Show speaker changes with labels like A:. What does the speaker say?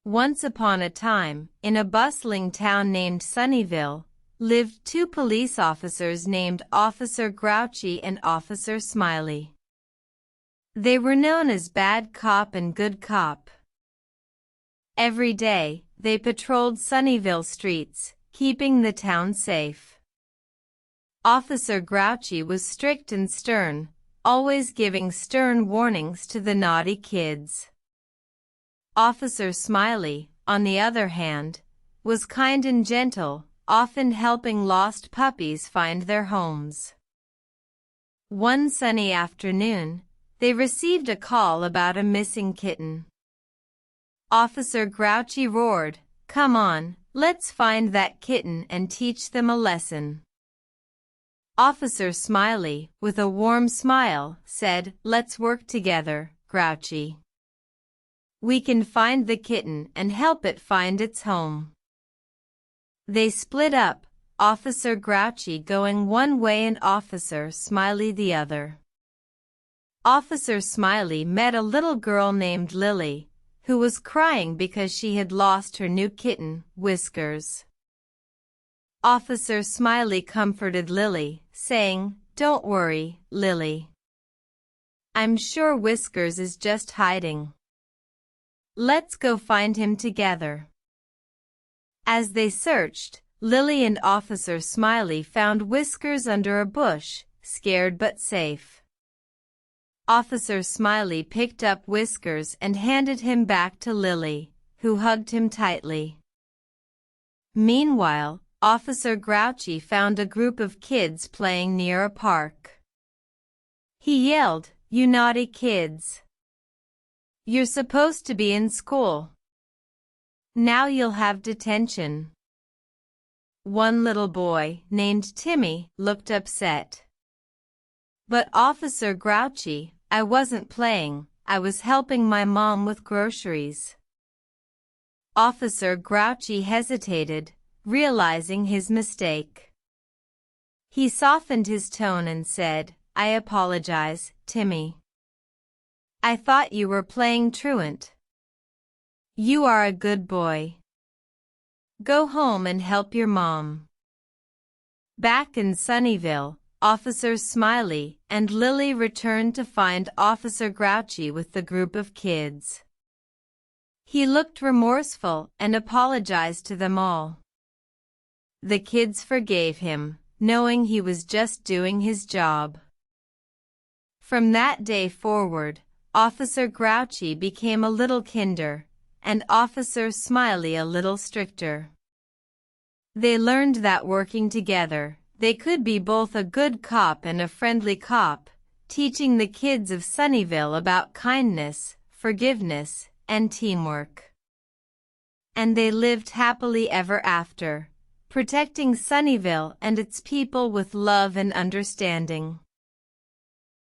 A: Once upon a time, in a bustling town named Sunnyville, lived two police officers named Officer Grouchy and Officer Smiley. They were known as bad cop and good cop. Every day, they patrolled Sunnyville streets, keeping the town safe. Officer Grouchy was strict and stern, always giving stern warnings to the naughty kids. Officer Smiley, on the other hand, was kind and gentle, often helping lost puppies find their homes. One sunny afternoon, they received a call about a missing kitten. Officer Grouchy roared, "Come on, let's find that kitten and teach them a lesson." Officer Smiley, with a warm smile, said, "Let's work together, Grouchy. We can find the kitten and help it find its home." They split up, Officer Grouchy going one way and Officer Smiley the other. Officer Smiley met a little girl named Lily, who was crying because she had lost her new kitten, Whiskers. Officer Smiley comforted Lily, saying, "Don't worry, Lily. I'm sure Whiskers is just hiding. Let's go find him together." As they searched, Lily and Officer Smiley found Whiskers under a bush, scared but safe. Officer Smiley picked up Whiskers and handed him back to Lily, who hugged him tightly. Meanwhile, Officer Grouchy found a group of kids playing near a park. He yelled, "You naughty kids! You're supposed to be in school. Now you'll have detention." One little boy, named Timmy, looked upset. "But Officer Grouchy, I wasn't playing, I was helping my mom with groceries." Officer Grouchy hesitated, realizing his mistake. He softened his tone and said, "I apologize, Timmy. I thought you were playing truant. You are a good boy. Go home and help your mom." Back in Sunnyville, Officer Smiley and Lily returned to find Officer Grouchy with the group of kids. He looked remorseful and apologized to them all. The kids forgave him, knowing he was just doing his job. From that day forward, Officer Grouchy became a little kinder, and Officer Smiley a little stricter. They learned that working together, they could be both a good cop and a friendly cop, teaching the kids of Sunnyville about kindness, forgiveness, and teamwork. And they lived happily ever after, protecting Sunnyville and its people with love and understanding.